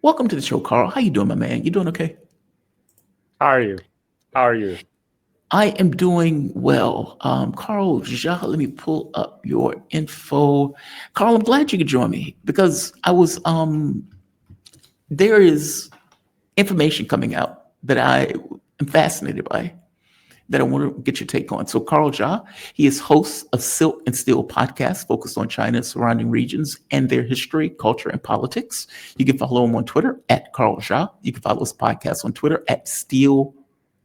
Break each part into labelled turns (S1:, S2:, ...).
S1: Welcome to the show, Carl. How you doing, my man? You doing okay?
S2: How are you? How are you?
S1: I am doing well. Carl, let me pull up your info. Carl, I'm glad you could join me because there is information coming out that I am fascinated by that I want to get your take on. So Carl Jha, he is host of Silk and Steel podcast focused on China's surrounding regions and their history, culture, and politics. You can follow him on Twitter at Carl Jha. You can follow his podcast on Twitter at Steel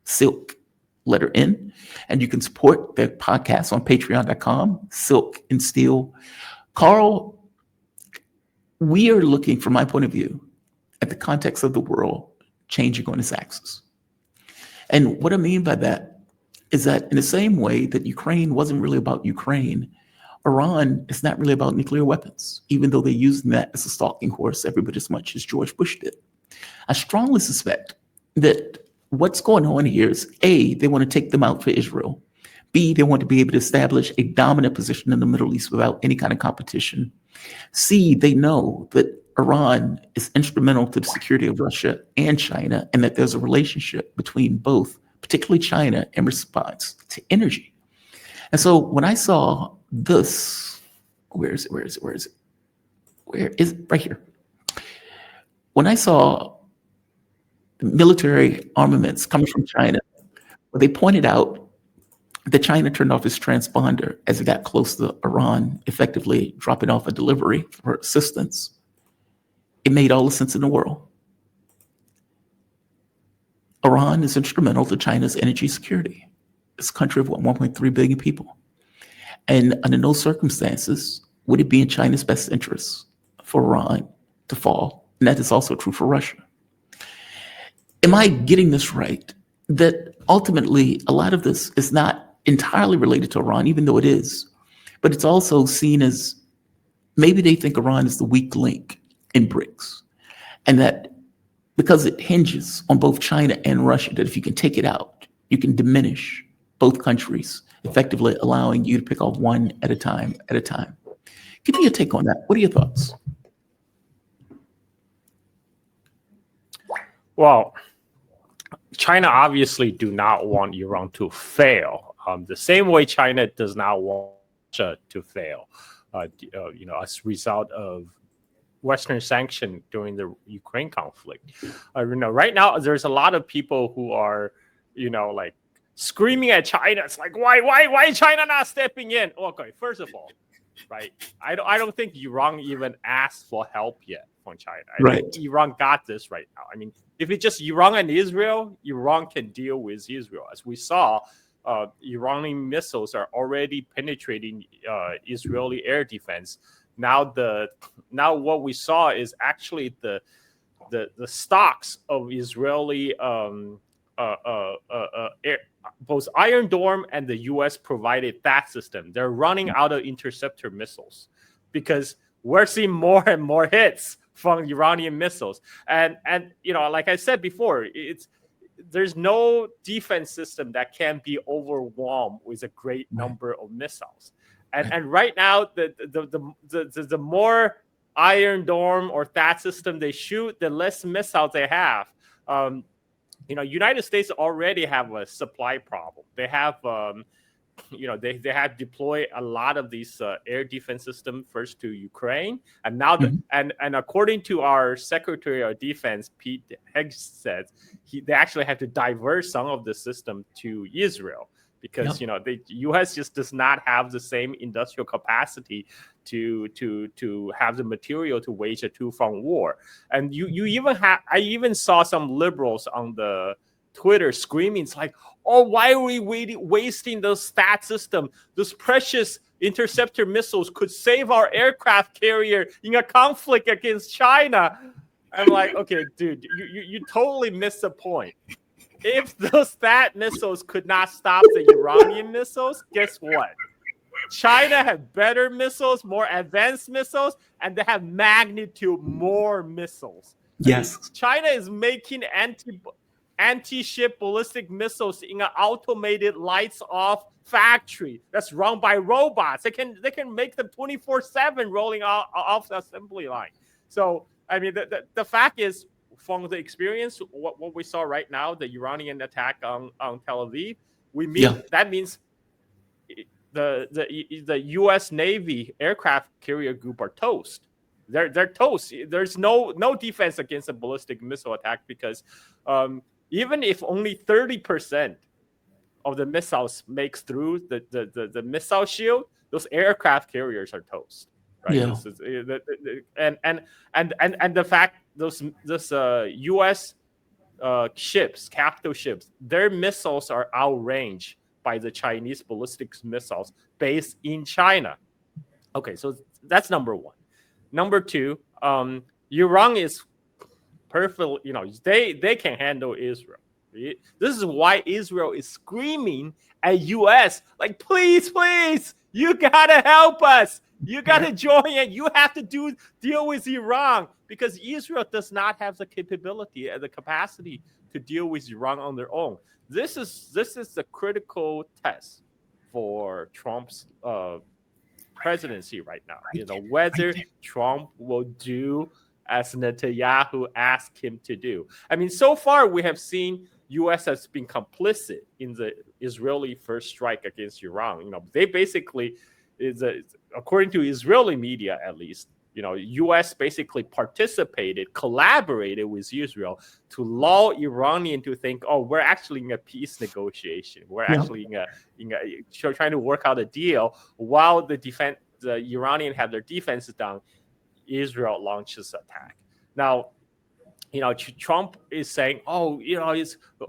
S1: Silk, letter N. And you can support their podcast on patreon.com, Silk and Steel. Carl, we are looking, from my point of view, at the context of the world changing on its axis. And what I mean by that is that in the same way that Ukraine wasn't really about Ukraine, Iran is not really about nuclear weapons, even though they're using that as a stalking horse every bit as much as George Bush did. I strongly suspect that what's going on here is A, they want to take them out for Israel. B, they want to be able to establish a dominant position in the Middle East without any kind of competition. C, they know that Iran is instrumental to the security of Russia and China, and that there's a relationship between both, particularly China, in response to energy. And so when I saw this, where is it? Right here. When I saw military armaments coming from China, they pointed out that China turned off its transponder as it got close to Iran, effectively dropping off a delivery for assistance. It made all the sense in the world. Iran is instrumental to China's energy security. It's a country of 1.3 billion people. And under no circumstances would it be in China's best interest for Iran to fall. And that is also true for Russia. Am I getting this right? That ultimately a lot of this is not entirely related to Iran, even though it is, but it's also seen as maybe they think Iran is the weak link in BRICS. And that because it hinges on both China and Russia, that if you can take it out, you can diminish both countries, effectively allowing you to pick off one at a time. Give me your take on that. What are your thoughts?
S2: Well, China obviously do not want Iran to fail. The same way China does not want Russia to fail. As a result of Western sanction during the Ukraine conflict. Right now there's a lot of people who are, like screaming at China. It's like, why is China not stepping in? Okay, first of all, right? I don't think Iran even asked for help yet from China. I think Iran got this right now. I mean, if it's just Iran and Israel, Iran can deal with Israel. As we saw, Iranian missiles are already penetrating Israeli air defense. Now what we saw is actually the stocks of Israeli both Iron Dome and the U.S. provided that system. They're running out of interceptor missiles because we're seeing more and more hits from Iranian missiles. And like I said before, there's no defense system that can be overwhelmed with a great number of missiles. And right now, the more Iron Dome or THAAD system they shoot, the less missiles they have. United States already have a supply problem. They have, they have deployed a lot of these air defense systems first to Ukraine, and now and according to our Secretary of Defense Pete Hegseth, they actually have to divert some of the system to Israel. Because the U.S. just does not have the same industrial capacity to have the material to wage a two-front war. And I even saw some liberals on the Twitter screaming, it's like, oh, why are we wasting those THAAD system? Those precious interceptor missiles could save our aircraft carrier in a conflict against China. I'm like, okay, dude, you totally missed the point. If those THAAD missiles could not stop the Iranian missiles, guess what? China have better missiles, more advanced missiles, and they have magnitude more missiles.
S1: Yes.
S2: China is making anti-ship ballistic missiles in an automated lights-off factory that's run by robots. They can make them 24/7 rolling off the assembly line. So, I mean, the fact is, from the experience, what we saw right now, the Iranian attack on Tel Aviv,
S1: Yeah.
S2: that means the U.S. Navy aircraft carrier group are toast. They're toast. There's no defense against a ballistic missile attack because even if only 30% of the missiles makes through the missile shield, those aircraft carriers are toast. Right.
S1: Yeah.
S2: And the fact those U.S. Ships, capital ships, their missiles are outranged by the Chinese ballistic missiles based in China. Okay, so that's number one. Number two, Iran is perfectly, they can handle Israel. This is why Israel is screaming at U.S. like, please, you gotta help us. You gotta join it. You have to deal with Iran because Israel does not have the capability and the capacity to deal with Iran on their own. This is the critical test for Trump's presidency right now. Whether Trump will do as Netanyahu asked him to do. I mean, so far we have seen U.S. has been complicit in the Israeli first strike against Iran. They basically according to Israeli media at least, U.S. basically collaborated with Israel to lull Iranian to think, oh, we're actually in a peace negotiation. We're actually trying to work out a deal while the Iranian have their defenses down. Israel launches attack. Now, Trump is saying, oh,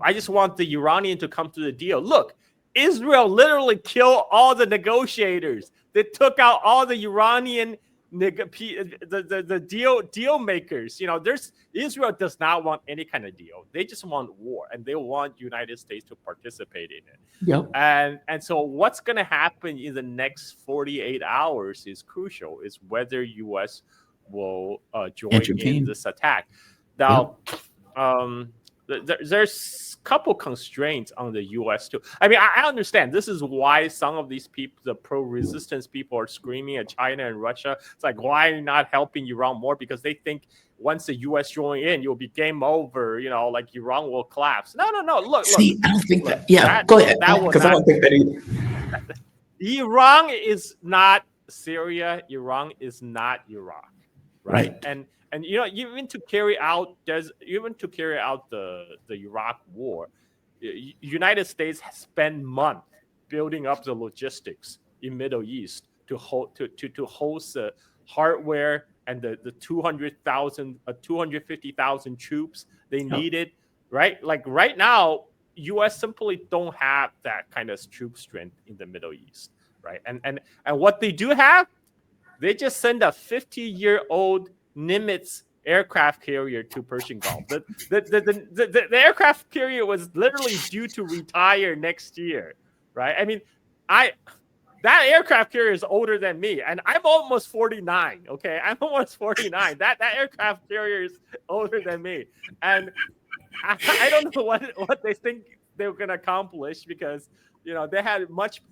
S2: I just want the Iranian to come to the deal. Look, Israel literally killed all the negotiators. They took out all the Iranian the deal makers. Israel does not want any kind of deal. They just want war, and they want United States to participate in it.
S1: Yep.
S2: And so what's going to happen in the next 48 hours is crucial. Is whether U.S. will join in this attack. Now, there's a couple constraints on the U.S. too. I mean, I understand this is why some of these people, the pro-resistance people, are screaming at China and Russia. It's like, why are you not helping Iran more? Because they think once the U.S. join in, you'll be game over. Like Iran will collapse. No. Look.
S1: See, I don't think that. Yeah, go ahead. Because I don't think that either.
S2: Iran is not Syria. Iran is not Iraq. Right. And even to carry out the Iraq war, United States has spent months building up the logistics in Middle East to host the hardware and the 250,000 troops they needed. Right. Like right now, U.S. simply don't have that kind of troop strength in the Middle East. Right. And what they do have, they just send a 50-year-old Nimitz aircraft carrier to Persian Gulf. The aircraft carrier was literally due to retire next year, right? I mean, that aircraft carrier is older than me, and I'm almost 49. Okay, I'm almost 49. That aircraft carrier is older than me, and I don't know what they think they were gonna accomplish because they had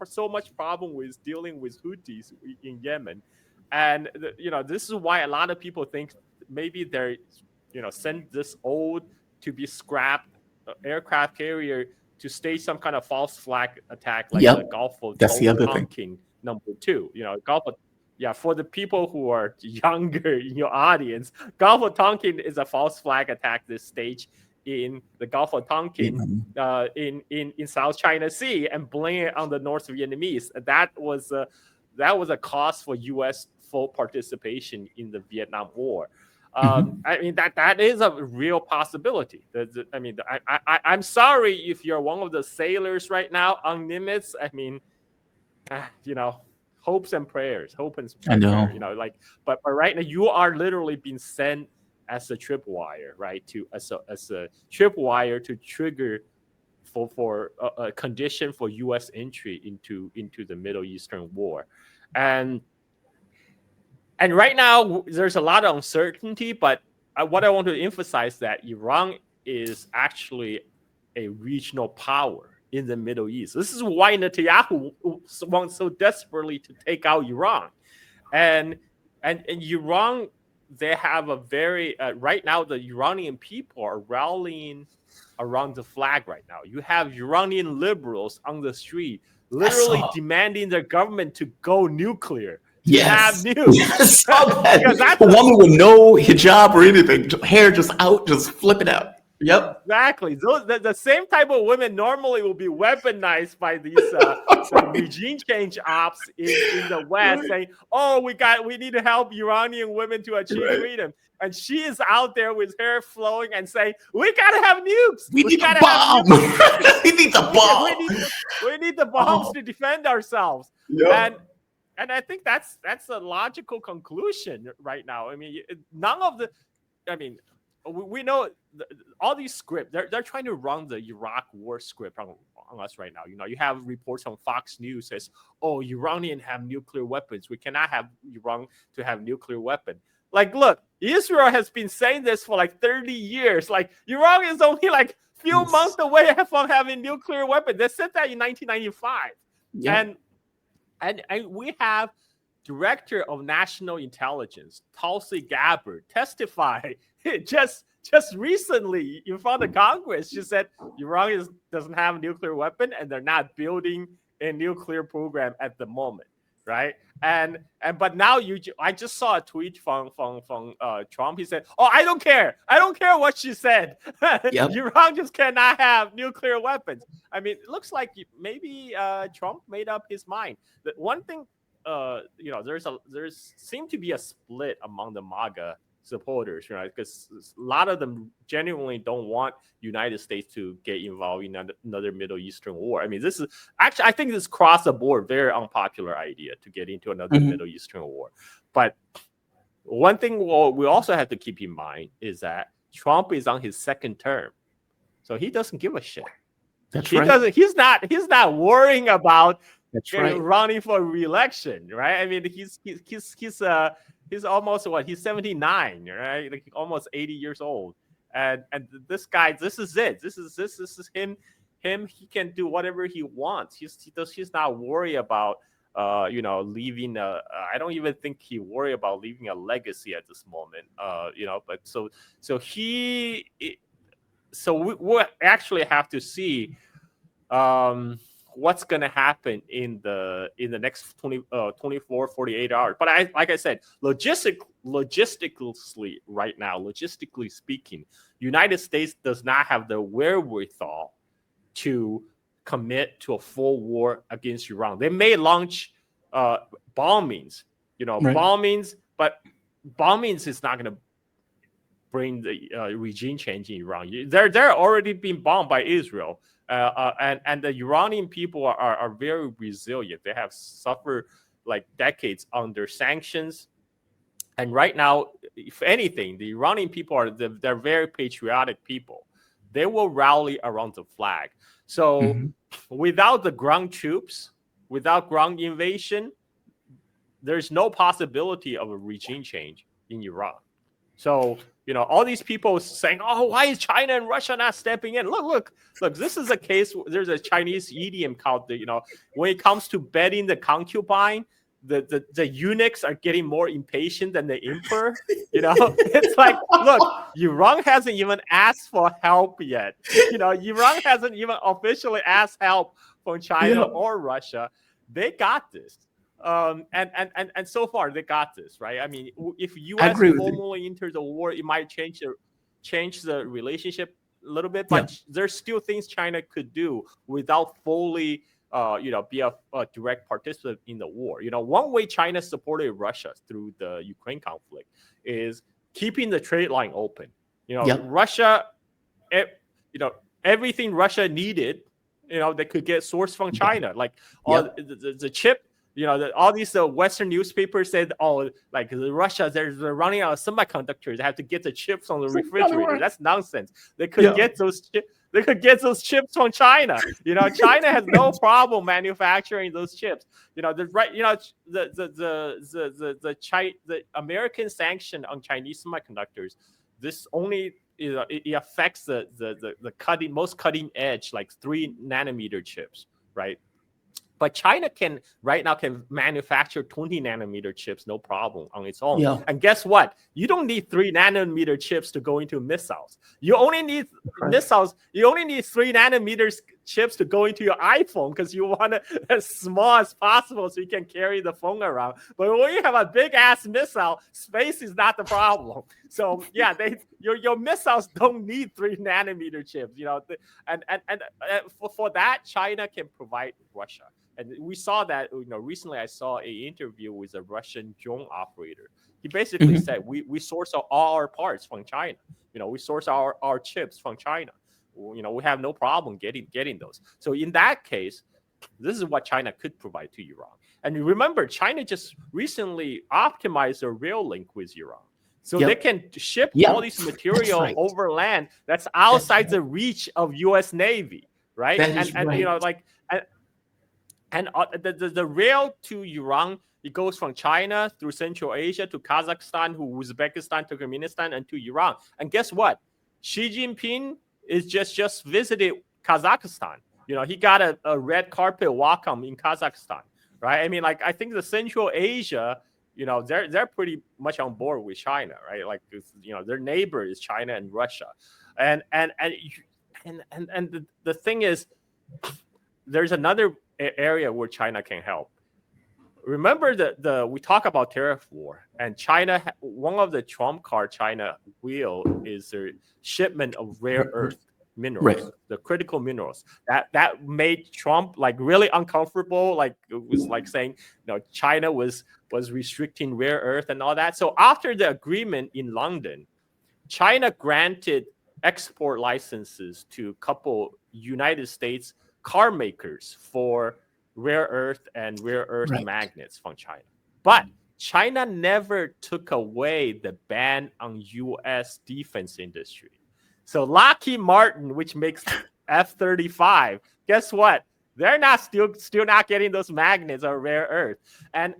S2: so much problem with dealing with Houthis in Yemen. And this is why a lot of people think maybe they're send this old to be scrapped aircraft carrier to stage some kind of false flag attack like the Gulf of Tonkin #2. Gulf of for the people who are younger in your audience, Gulf of Tonkin is a false flag attack this stage in the Gulf of Tonkin in South China Sea and blame it on the North Vietnamese. That was a cause for U.S. full participation in the Vietnam War. I mean, that is a real possibility. I'm sorry if you're one of the sailors right now on Nimitz. I mean, hopes and prayers. I know. But right now you are literally being sent as a tripwire, right? As a tripwire to trigger for a condition for U.S. entry into the Middle Eastern war. And right now, there's a lot of uncertainty, but what I want to emphasize that Iran is actually a regional power in the Middle East. This is why Netanyahu wants so desperately to take out Iran. And Iran, they have a very right now the Iranian people are rallying around the flag right now. You have Iranian liberals on the street
S1: I
S2: literally
S1: saw.
S2: demanding their government to go nuclear, to have
S1: Yes.
S2: nukes.
S1: I saw that.
S2: Because that's
S1: A woman with no hijab or anything, hair just out, just flipping out. Yep.
S2: exactly the same type of women normally will be weaponized by these regime change ops in the West, saying, "Oh, we need to help Iranian women to achieve
S1: Right.
S2: freedom." And she is out there with hair flowing and saying, "We gotta have nukes.
S1: We
S2: We
S1: need a
S2: gotta have
S1: bomb.
S2: nukes.
S1: We need a
S2: We,
S1: bomb.
S2: we need the bombs
S1: Oh,
S2: to defend ourselves."
S1: yep.
S2: And I think that's a logical conclusion right now. I mean, none of the, I mean, we know all these scripts. They're trying to run the Iraq war script on us right now. You know, you have reports on Fox News says, "Oh, Iranian have nuclear weapons. We cannot have Iran to have nuclear weapon." Like, look, Israel has been saying this for like 30 years. Like, Iran is only like few months away from having nuclear weapons. They said that in 1995,
S1: Yep.
S2: and we have Director of National Intelligence Tulsi Gabbard testify just recently in front of Congress. She said Iran doesn't have a nuclear weapon and they're not building a nuclear program at the moment, right? And but now I just saw a tweet from Trump. He said, "Oh, I don't care what she said.
S1: Yep.
S2: Iran just cannot have nuclear weapons." I mean, it looks like maybe Trump made up his mind. The one thing, you know, there's seemed to be a split among the MAGA supporters, right? Because a lot of them genuinely don't want United States to get involved in another Middle Eastern war. I mean, this is actually, I think this cross the board very unpopular idea to get into another
S1: Mhm.
S2: Middle Eastern war. But one thing we also have to keep in mind is that Trump is on his second term, so he doesn't give a shit.
S1: That's
S2: He
S1: right.
S2: doesn't. He's not worrying about
S1: That's right.
S2: running for re-election, right? I mean, he's almost what? He's 79, right? Like almost 80 years old. And this guy, this is it. This is him. He can do whatever he wants. He's not worried about you know, leaving I don't even think he worry about leaving a legacy at this moment. You know, but so we'll actually have to see what's going to happen in the next 24 48 hours. But like I said, logistically right now, logistically speaking, United States does not have the wherewithal to commit to a full war against Iran. They may launch bombings, you know,
S1: Right.
S2: bombings, but bombings is not going to bring the regime change in Iran. They're already being bombed by Israel, and the Iranian people are very resilient. They have suffered like decades under sanctions, and right now, if anything, the Iranian people they're very patriotic people. They will rally around the flag. So
S1: Mhm.
S2: without the ground troops, without ground invasion, there's no possibility of a regime change in Iran. So, you know, all these people saying, "Oh, why is China and Russia not stepping in?" Look. This is a case. There's a Chinese idiom called you know, when it comes to betting the concubine, the eunuchs are getting more impatient than the emperor. You know, it's like, look, Iran hasn't even asked for help yet. You know, Iran hasn't even officially asked help from China
S1: Yeah.
S2: or Russia. They got this. And so far they got this, right? I mean, if
S1: I
S2: U.S.
S1: agree with you.
S2: formally enters the war, it might change the relationship a little bit,
S1: Yeah.
S2: but there's still things China could do without fully, you know, be a direct participant in the war. You know, one way China supported Russia through the Ukraine conflict is keeping the trade line open. You know,
S1: Yep.
S2: Russia, you know, everything Russia needed, you know, they could get sourced from
S1: Yeah.
S2: China, like all
S1: Yep.
S2: the chip. You know, all these Western newspapers said, "Oh, like Russia, they're running out of semiconductors. They have to get the chips on the
S1: It's like, no, they
S2: refrigerator."
S1: weren't.
S2: That's nonsense. They could
S1: Yeah.
S2: get those They could get those chips from China. You know, China has no problem manufacturing those chips. You know, you know, the American sanction on Chinese semiconductors. This only, you know, it affects the most cutting edge, like 3 nanometer chips, right? But China can right now can manufacture 20 nanometer chips no problem on its own.
S1: Yeah.
S2: And guess what? You don't need 3 nanometer chips to go into missiles. You only need missiles. You only need 3 nanometers chips to go into your iPhone because you want it as small as possible so you can carry the phone around. But when you have a big ass missile, space is not the problem. So yeah, your missiles don't need 3 nanometer chips. And for that, China can provide Russia. And we saw that, recently I saw an interview with a Russian drone operator. He basically said, we source all our parts from China. We source our chips from China. We have no problem getting those. So in that case, this is what China could provide to Iran. And remember, China just recently optimized their rail link with Iran. So they can ship all these material over land that's outside the reach of U.S. Navy, right? The rail to Iran, it goes from China through Central Asia to Kazakhstan, to Uzbekistan, to Turkmenistan, and to Iran. And guess what? Xi Jinping is just visited Kazakhstan. He got a red carpet welcome in Kazakhstan, right? I mean, I think the Central Asia, they're pretty much on board with China, right? Their neighbor is China and Russia, and the thing is, there's another area where China can help. Remember we talk about tariff war, and China, one of the trump card China will is their shipment of rare earth minerals, the critical minerals. That made Trump really uncomfortable. It was like saying, China was restricting rare earth and all that. So after the agreement in London, China granted export licenses to a couple United States car makers for rare earth and rare earth magnets from China. But China never took away the ban on U.S. defense industry. So Lockheed Martin, which makes F-35, guess what? They're not still not getting those magnets or rare earth. And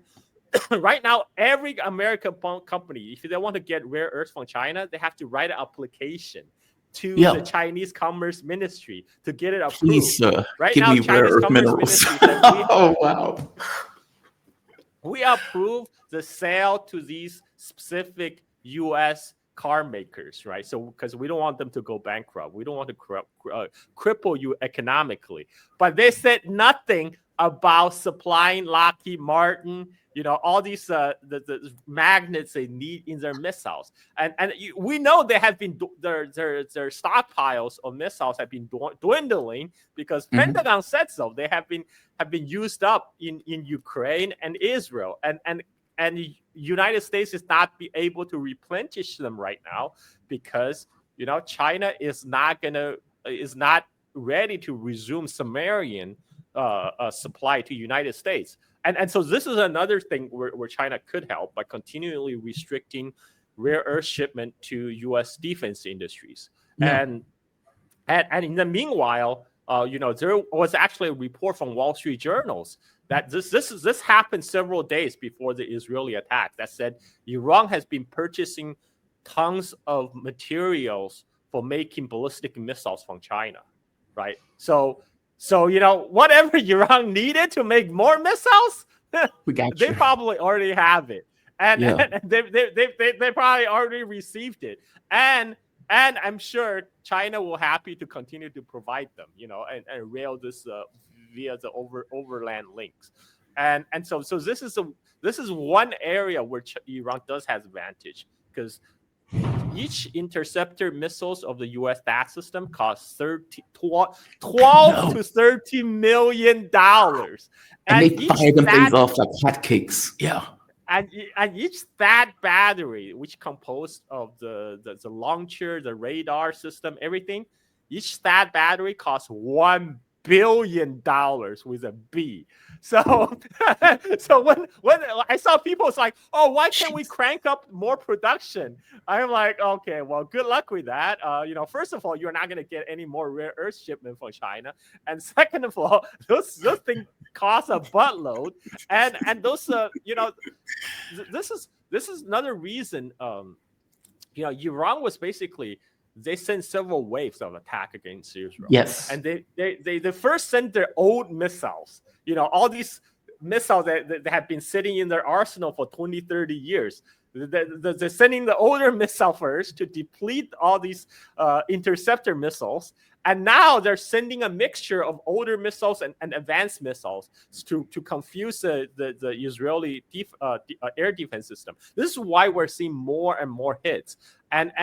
S2: right now, every American company, if they want to get rare earth from China, they have to write an application to the Chinese Commerce Ministry to get it approved.
S1: Please,
S2: right
S1: give
S2: now,
S1: me
S2: Chinese
S1: rare earth
S2: Commerce
S1: minerals.
S2: Ministry said
S1: Oh, wow.
S2: we approve the sale to these specific U.S. car makers, right? So because we don't want them to go bankrupt, we don't want to cripple you economically. But they said nothing about supplying Lockheed Martin, all these the magnets they need in their missiles, and we know they have been their stockpiles of missiles have been dwindling because Pentagon said so. They have been used up in Ukraine and Israel, and the United States is not be able to replenish them right now because China is not ready to resume Sumerian supply to United States. And so this is another thing where China could help by continually restricting rare earth shipment to U.S. defense industries. And in the meanwhile, there was actually a report from Wall Street Journals that this happened several days before the Israeli attack that said Iran has been purchasing tons of materials for making ballistic missiles from China, right? So whatever Iran needed to make more missiles, they probably already have it, and they probably already received it, and I'm sure China will happy to continue to provide them, and rail this via the overland links, and so this is one area where Iran does have advantage because each interceptor missiles of the U.S. THAAD system costs $12 to $13 million.
S1: And they fire them things off like hotcakes. Yeah.
S2: And each THAAD battery, which composed of the launcher, the radar system, everything, each THAAD battery costs $1 billion with a B. So when I saw people, it's like, oh, why can't we crank up more production? I'm like, okay, well, good luck with that. First of all, you're not going to get any more rare earth shipment from China, and second of all, those things cost a buttload, and those this is another reason. Iran was basically they sent several waves of attack against Israel.
S1: Yes.
S2: And they first sent their old missiles, all these missiles that have been sitting in their arsenal for 20, 30 years. They're sending the older missile first to deplete all these interceptor missiles. And now they're sending a mixture of older missiles and advanced missiles to confuse the Israeli air defense system. This is why we're seeing more and more hits. And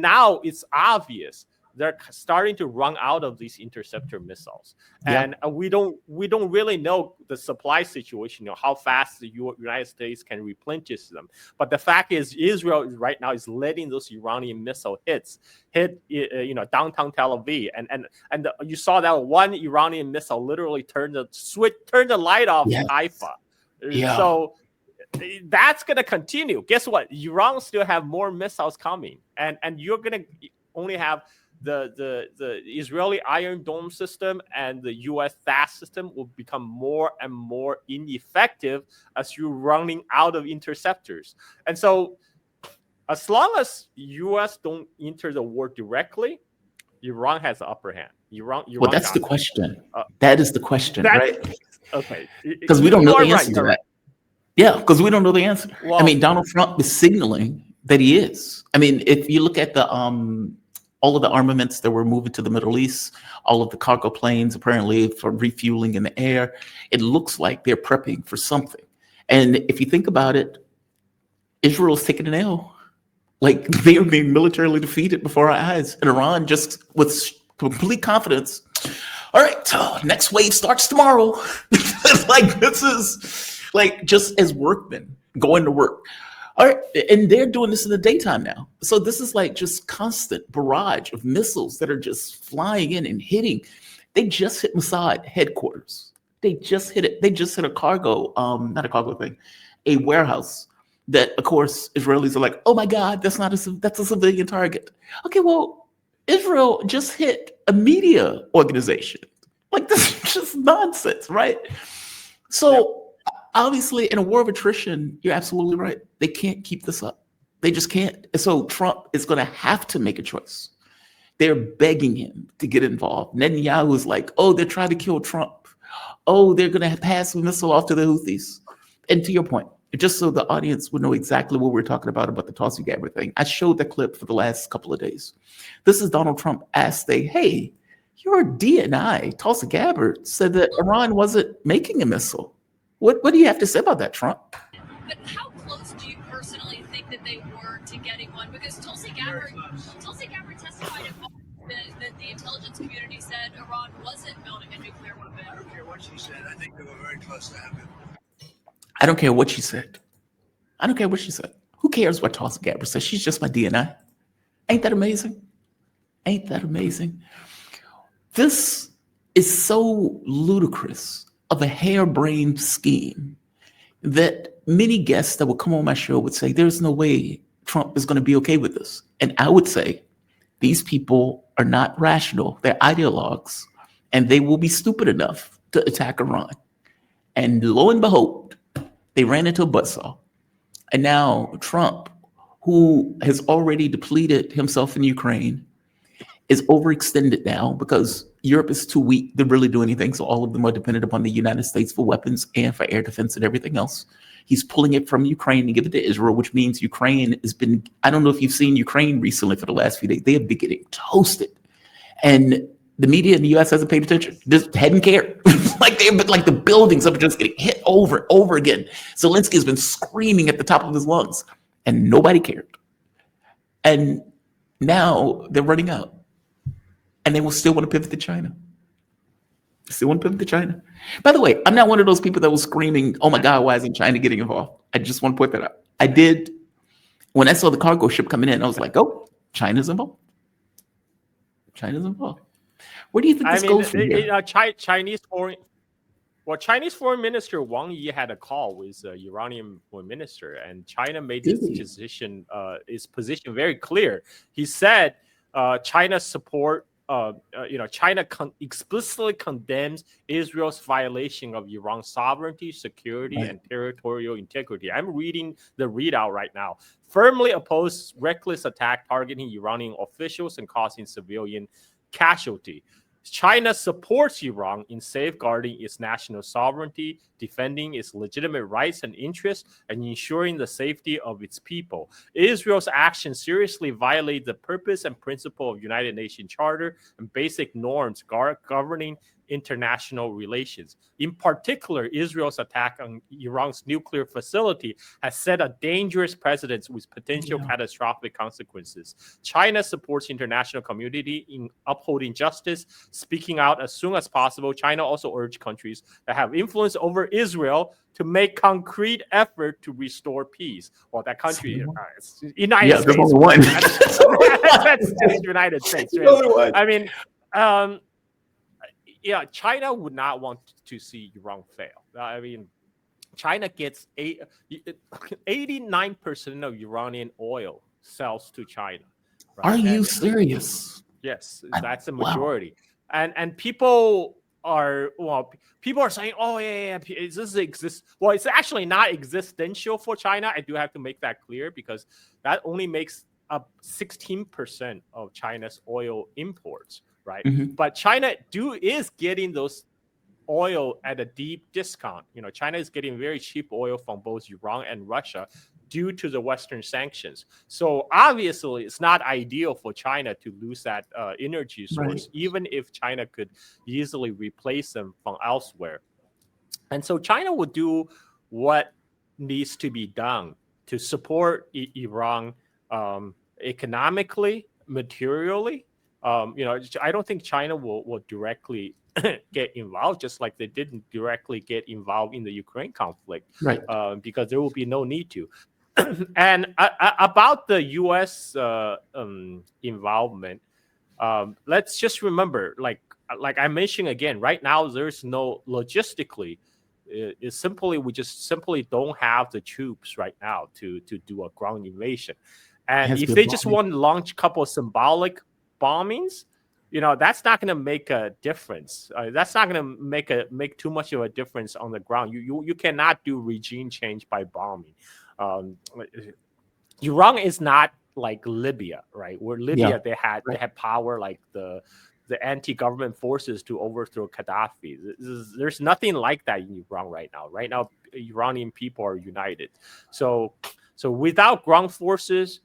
S2: now it's obvious they're starting to run out of these interceptor missiles, and we don't really know the supply situation, how fast the United States can replenish them. But the fact is, Israel right now is letting those Iranian missile hit downtown Tel Aviv, and you saw that one Iranian missile literally turned the light off in Haifa. So that's gonna continue. Guess what? Iran still have more missiles coming, and you're gonna only have the Israeli Iron Dome system and the U.S. THAAD system will become more and more ineffective as you're running out of interceptors. And so, as long as U.S. don't enter the war directly, Iran has the upper hand. Iran
S1: well, that's the question. That is the question, right?
S2: Okay.
S1: Because we don't know the answer to that. Yeah, because we don't know the answer. Well, I mean, Donald Trump is signaling that he is. I mean, if you look at the all of the armaments that were moving to the Middle East, all of the cargo planes apparently for refueling in the air, it looks like they're prepping for something. And if you think about it, Israel's taking an L. Like, they are being militarily defeated before our eyes. And Iran just with complete confidence, all right, next wave starts tomorrow. Like, this is like just as workmen going to work. All right, and they're doing this in the daytime now. So this is like just constant barrage of missiles that are just flying in and hitting. They just hit Mossad headquarters. They just hit it. They just hit a cargo, not a cargo thing, a warehouse that, of course, Israelis are like, oh my God, that's a civilian target. Okay, well, Israel just hit a media organization. Like, this is just nonsense, right? So obviously, in a war of attrition, you're absolutely right. They can't keep this up. They just can't. And so Trump is going to have to make a choice. They're begging him to get involved. Netanyahu is like, oh, they're trying to kill Trump. Oh, they're going to pass a missile off to the Houthis. And to your point, just so the audience would know exactly what we're talking about the Tulsi Gabbard thing, I showed that clip for the last couple of days. This is Donald Trump asked, hey, your DNI, Tulsi Gabbard, said that Iran wasn't making a missile. What do you have to say about that, Trump?
S3: But how close do you personally think that they were to getting one? Because Tulsi Gabbard testified that the intelligence community said Iran wasn't building a nuclear weapon.
S4: I don't care what she said. I think they were very close to having it.
S1: I don't care what she said. I don't care what she said. Who cares what Tulsi Gabbard says? She's just my DNI. Ain't that amazing? Ain't that amazing? This is so ludicrous of a harebrained scheme that many guests that would come on my show would say, there's no way Trump is going to be okay with this. And I would say, these people are not rational. They're ideologues, and they will be stupid enough to attack Iran. And lo and behold, they ran into a buzzsaw. And now Trump, who has already depleted himself in Ukraine, is overextended now because Europe is too weak to really do anything. So all of them are dependent upon the United States for weapons and for air defense and everything else. He's pulling it from Ukraine to give it to Israel, which means Ukraine has been, I don't know if you've seen Ukraine recently for the last few days, they have been getting toasted. And the media in the US hasn't paid attention, just hadn't cared. Like the buildings are just getting hit over and over again. Zelensky has been screaming at the top of his lungs and nobody cared. And now they're running out. And they will still want to pivot to China. Still want to pivot to China. By the way, I'm not one of those people that was screaming, oh my God, why isn't China getting involved? I just want to point that out. I did. When I saw the cargo ship coming in, I was like, oh, China's involved. China's involved. Where do you think this goes from here?
S2: Chinese Foreign Minister Wang Yi had a call with the Iranian Foreign Minister, and China made his position very clear. He said China support China explicitly condemns Israel's violation of Iran's sovereignty, security, and territorial integrity. I'm reading the readout right now. Firmly oppose reckless attack targeting Iranian officials and causing civilian casualty. China supports Iran in safeguarding its national sovereignty, defending its legitimate rights and interests, and ensuring the safety of its people. Israel's actions seriously violate the purpose and principle of United Nations Charter and basic norms governing international relations. In particular, Israel's attack on Iran's nuclear facility has set a dangerous precedent with potential catastrophic consequences. China supports international community in upholding justice, speaking out as soon as possible. China also urged countries that have influence over Israel to make concrete effort to restore peace. Well, that country, United States.
S1: One.
S2: That's just United States. Really. I mean, China would not want to see Iran fail. I mean, China gets 89% of Iranian oil sells to China.
S1: Right? Are you serious?
S2: Yes, that's a majority. Wow. And people are saying, oh yeah, this exists. Well, it's actually not existential for China. I do have to make that clear because that only makes up 16% of China's oil imports. Right, but China is getting those oil at a deep discount. China is getting very cheap oil from both Iran and Russia due to the Western sanctions. So obviously, it's not ideal for China to lose that energy source, even if China could easily replace them from elsewhere. And so China would do what needs to be done to support Iran economically, materially. I don't think China will directly get involved, just like they didn't directly get involved in the Ukraine conflict,
S1: right?
S2: Because there will be no need to. And about the U.S. Involvement, let's just remember, like I mentioned again, right now there's no logistically. It's simply we just simply don't have the troops right now to do a ground invasion, and if they just want to launch a couple of symbolic bombings, that's not going to make a difference. That's not going to make too much of a difference on the ground. You cannot do regime change by bombing. Iran is not like Libya, right? Where Libya they had power like the anti-government forces to overthrow Gaddafi. There's nothing like that in Iran right now. Right now, Iranian people are united. So without ground forces,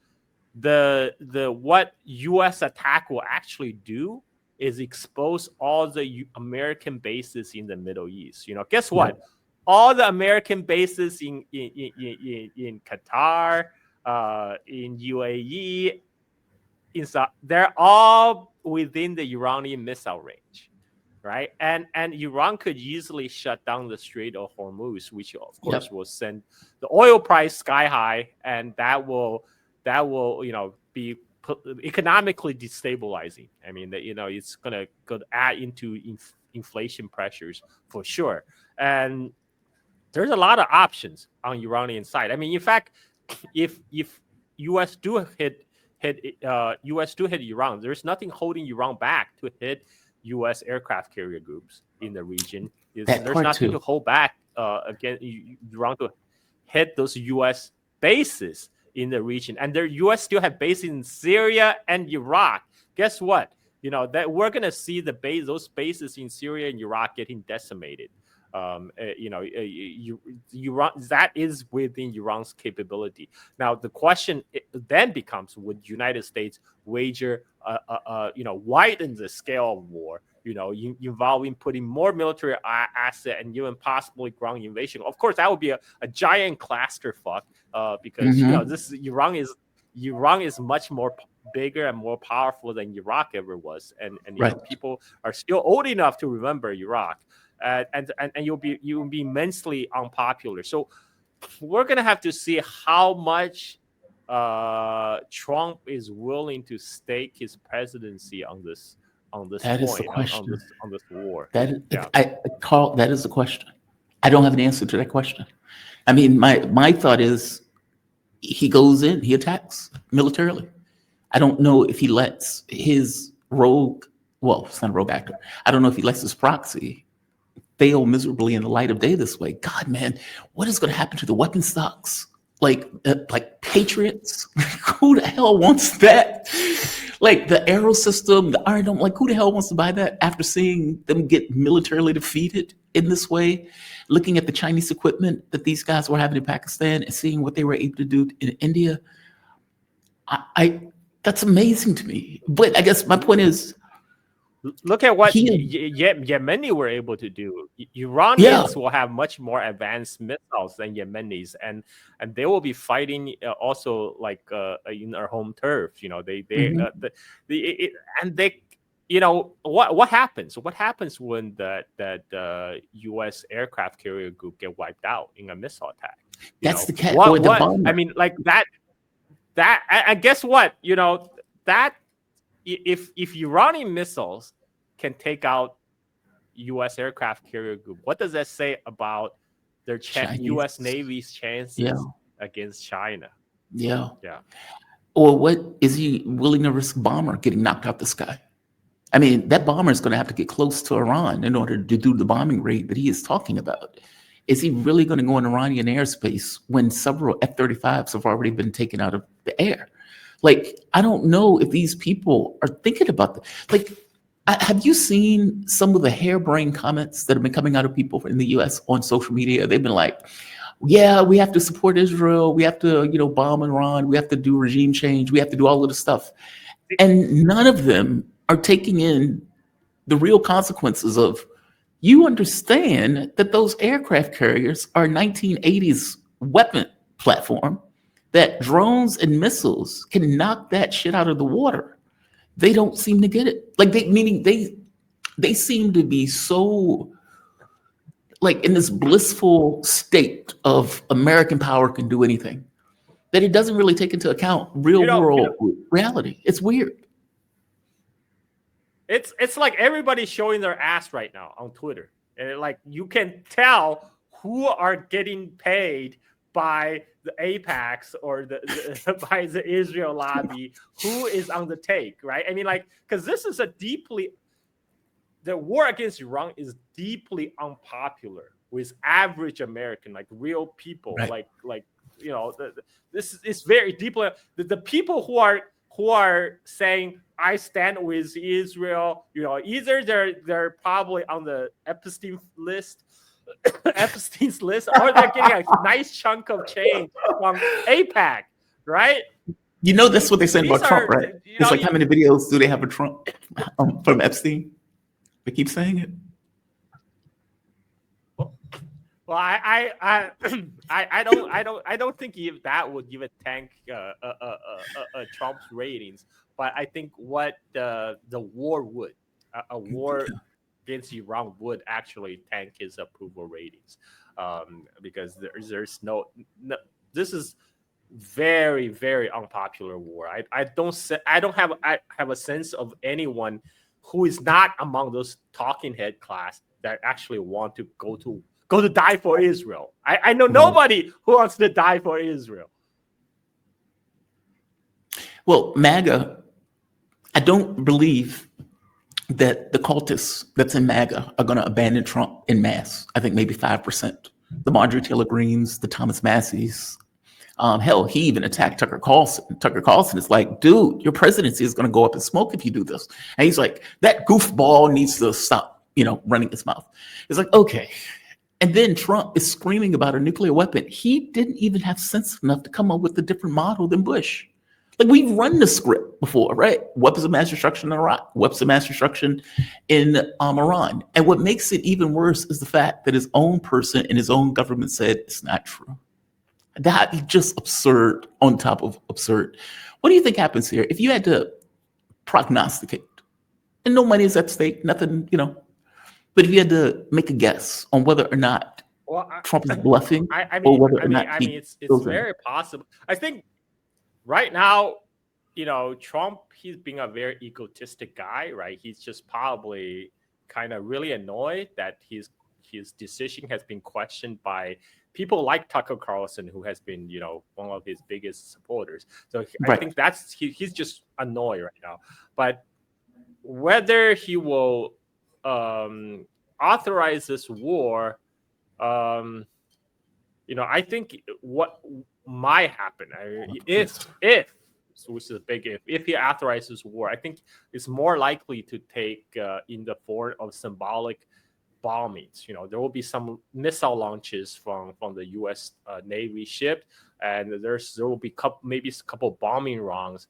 S2: the what U.S. attack will actually do is expose all the American bases in the Middle East. Guess what? All the American bases in Qatar, in UAE, they're all within the Iranian missile range, right? And Iran could easily shut down the Strait of Hormuz, which of course will send the oil price sky high, and that will be economically destabilizing. I mean, it's gonna add into inflation pressures for sure. And there's a lot of options on Iranian side. I mean, in fact, if U.S. do hit Iran, there's nothing holding Iran back to hit U.S. aircraft carrier groups in the region. There's nothing to hold back against Iran to hit those U.S. bases in the region. And the U.S. still have bases in Syria and Iraq. Guess what? That we're gonna see those bases in Syria and Iraq getting decimated. Iran, that is within Iran's capability. Now the question then becomes: would the United States wager, widen the scale of war? Involving putting more military asset and even possibly ground invasion. Of course, that would be a giant clusterfuck because this Iran is much more bigger and more powerful than Iraq ever was, and people are still old enough to remember Iraq. And you'll be immensely unpopular. So we're gonna have to see how much Trump is willing to stake his presidency on this
S1: that
S2: point,
S1: is the question.
S2: on this war.
S1: Carl, that is the question. I don't have an answer to that question. I mean, my thought is he goes in, he attacks militarily. I don't know if he lets his rogue well, it's not a rogue actor. I don't know if he lets his proxy fail miserably in the light of day this way. God, man, what is going to happen to the weapon stocks? Like Patriots? Who the hell wants that? Like the Arrow system, the Iron Dome, like who the hell wants to buy that after seeing them get militarily defeated in this way? Looking at the Chinese equipment that these guys were having in Pakistan and seeing what they were able to do in India, I that's amazing to me. But I guess my point is,
S2: look at what
S1: he,
S2: Yemeni were able to do.
S1: yeah,
S2: Iranians will have much more advanced missiles than Yemenis, and they will be fighting also like in our home turf. You know,
S1: mhm.
S2: and they, you know, what happens? What happens when that U.S. aircraft carrier group get wiped out in a missile attack? You
S1: That's
S2: know,
S1: the cat or the
S2: what I
S1: bomber.
S2: mean, like that. And guess what? You know that if Iranian missiles can take out U.S. aircraft carrier group, what does that say about their U.S.
S1: Chinese,
S2: Navy's
S1: yeah,
S2: chances against China?
S1: yeah.
S2: Yeah,
S1: Or what is he willing to risk bomber getting knocked out the sky? I mean, that bomber is going to have to get close to Iran in order to do the bombing raid that he is talking about. Is he really going to go in Iranian airspace when several F-35s have already been taken out of the air? Like, I don't know if these people are thinking about that. Like, have you seen some of the harebrained comments that have been coming out of people in the U.S. on social media? They've been like, yeah, we have to support Israel. We have to, bomb Iran. We have to do regime change. We have to do all of this stuff. And none of them are taking in the real consequences of, you understand that those aircraft carriers are 1980s weapon platform, that drones and missiles can knock that shit out of the water. They don't seem to get it. Like they seem to be so like in this blissful state of American power can do anything that it doesn't really take into account real world reality. It's weird.
S2: it's like everybody's showing their ass right now on Twitter, and like you can tell who are getting paid by the Apex or the by the Israel lobby, who is on the take, right? I mean, like, because this is the war against Iran is deeply unpopular with average American, like real people,
S1: Right.
S2: like you know, this is very deeply the people who are saying I stand with Israel. You know, either they're probably on the Epstein list, Epstein's list, or they're getting a nice chunk of change from APAC, right?
S1: You know, that's what they're saying
S2: These
S1: about Trump,
S2: are,
S1: right?
S2: you
S1: It's
S2: know,
S1: like, how many videos do they have of Trump from Epstein? They keep saying it.
S2: well, I don't think that would give a tank Trump's ratings, but I think what the war would a war against Iran would actually tank his approval ratings, because there's no this is very very unpopular war. I don't have a sense of anyone who is not among those talking head class that actually want to go to die for Israel. I know nobody who wants to die for Israel.
S1: Well, MAGA, I don't believe that the cultists that's in MAGA are going to abandon Trump in mass. I think maybe 5%. The Marjorie Taylor Greens, the Thomas Masseys. Hell, he even attacked Tucker Carlson. Tucker Carlson is like, dude, your presidency is going to go up in smoke if you do this. And he's like, that goofball needs to stop, running his mouth. It's like, okay. And then Trump is screaming about a nuclear weapon. He didn't even have sense enough to come up with a different model than Bush. Like, we've run the script before, right? Weapons of mass destruction in Iraq, weapons of mass destruction in Iran. And what makes it even worse is the fact that his own person in his own government said it's not true. That is just absurd on top of absurd. What do you think happens here? If you had to prognosticate, and no money is at stake, nothing, but if you had to make a guess on whether or not Trump is bluffing, or whether or not
S2: it's very possible. I think right now, Trump, he's being a very egotistic guy, right? He's just probably kind of really annoyed that his decision has been questioned by people like Tucker Carlson, who has been, one of his biggest supporters. So I think he's just annoyed right now. But whether he will authorize this war, I think what might happen if which is a big if he authorizes war, I think it's more likely to take in the form of symbolic bombings. There will be some missile launches from the U.S. Navy ship, and there will be maybe a couple bombing rounds,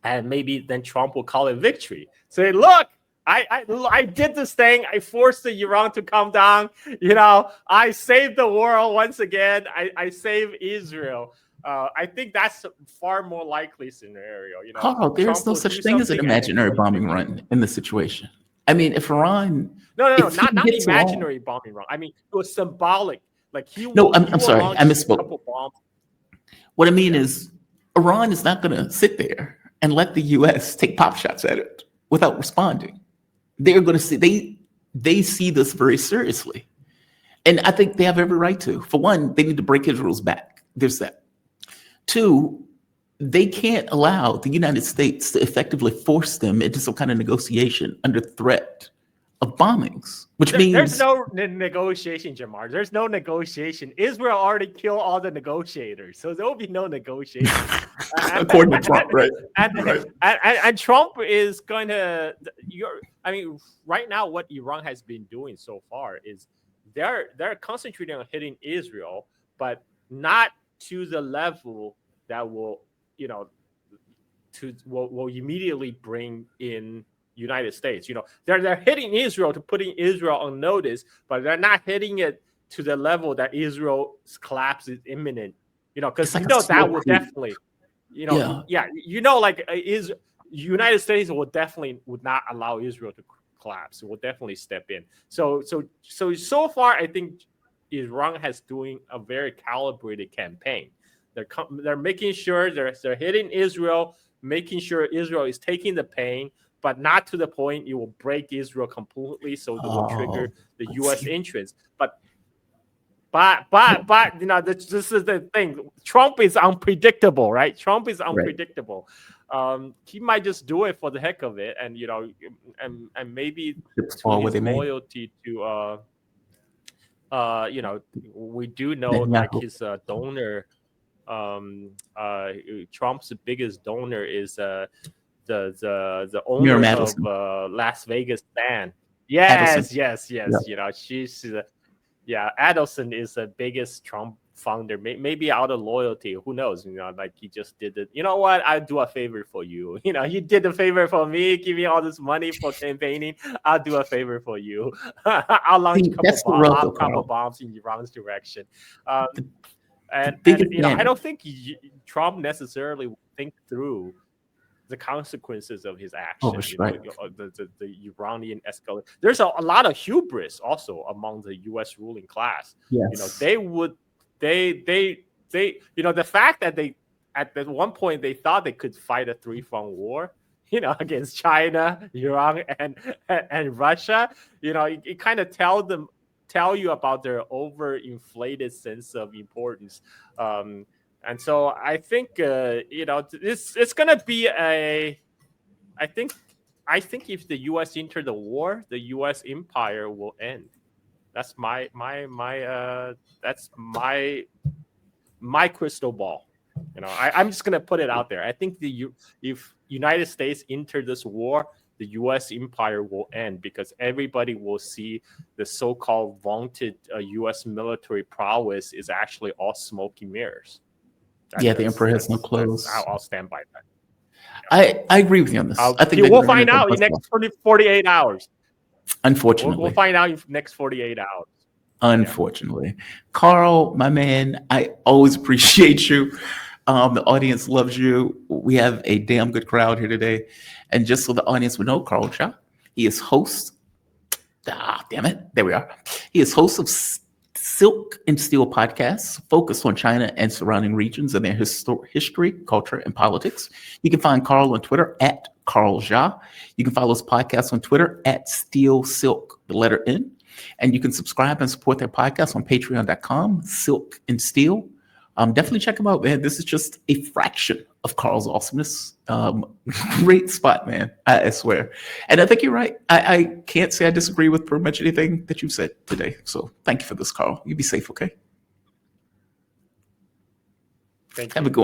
S2: and maybe then Trump will call it victory. Say, look, I did this thing. I forced the Iran to come down. I saved the world once again. I saved Israel. I think that's a far more likely scenario.
S1: Carl, there's
S2: Trump
S1: no
S2: will
S1: such
S2: do
S1: thing as an
S2: something and
S1: imaginary
S2: then
S1: bombing run in this situation. I mean, if Iran,
S2: no,
S1: if he
S2: not
S1: gets
S2: imaginary bombing run. I mean, it was symbolic. Like he
S1: No,
S2: will,
S1: I'm sorry,
S2: launch
S1: I
S2: a
S1: misspoke.
S2: couple bombs.
S1: What I mean is, Iran is not going to sit there and let the U.S. take pop shots at it without responding. They're going to see they see this very seriously, and I think they have every right to. For one, they need to break Israel's back. There's that. Two, they can't allow the United States to effectively force them into some kind of negotiation under threat of bombings, which
S2: There's
S1: means
S2: no negotiation, Jamar. There's no negotiation. Israel already killed all the negotiators, so there will be no negotiation.
S1: according to Trump, right?
S2: And Trump is going to. Right now, what Iran has been doing so far is they're concentrating on hitting Israel, but not to the level that will immediately bring in United States. They're hitting Israel to putting Israel on notice, but they're not hitting it to the level that Israel's collapse is imminent. Because
S1: like
S2: that will definitely, is United States would not allow Israel to collapse. It will definitely step in. So far, I think Iran has doing a very calibrated campaign. They're making sure they're hitting Israel, making sure Israel is taking the pain, but not to the point it will break Israel completely, so it will trigger the U.S. entrance. But this is the thing. Trump is unpredictable, right? Trump is unpredictable. Right. He might just do it for the heck of it, and and maybe to his loyalty to we do know like his donor. Trump's biggest donor is the owner of Las Vegas band. Yes. She's Adelson is the biggest Trump founder. Maybe out of loyalty, who knows? Like he just did it. You know what? I'll do a favor for you. You did a favor for me, give me all this money for campaigning. I'll do a favor for you. I'll launch a couple bombs in Iran's direction. And I don't think Trump necessarily will think through the consequences of his actions. The Iranian escalation. There's a lot of hubris also among the U.S. ruling class.
S1: Yes.
S2: The fact that they at one point they thought they could fight a 3-front war, against China, Iran, and Russia. It kind of tell you about their overinflated sense of importance. And so I think it's gonna be I think if the U.S. enter the war, the U.S. empire will end. That's my crystal ball. I'm just gonna put it out there. I think if United States enter this war, the U.S. empire will end because everybody will see the so-called vaunted U.S. military prowess is actually all smoke and mirrors.
S1: The emperor has no clothes.
S2: I'll stand by that.
S1: I agree with you on this. I think
S2: we'll find out in the next 48 hours.
S1: Unfortunately.
S2: We'll find out in the next 48 hours.
S1: Unfortunately. Carl, my man, I always appreciate you. The audience loves you. We have a damn good crowd here today. And just so the audience would know, Carl Jha, he is host. Damn it. There we are. He is host of Silk and Steel podcasts focused on China and surrounding regions and their history, culture, and politics. You can find Carl on Twitter at Carl Jha. You can follow his podcast on Twitter at Steel Silk, the letter N. And you can subscribe and support their podcast on patreon.com, Silk and Steel. Definitely check them out, man. This is just a fraction of Carl's awesomeness. Great spot, man. I swear. And I think you're right. I can't say I disagree with pretty much anything that you said today. So thank you for this, Carl. You be safe, okay?
S2: Thank you.
S1: Have a good one.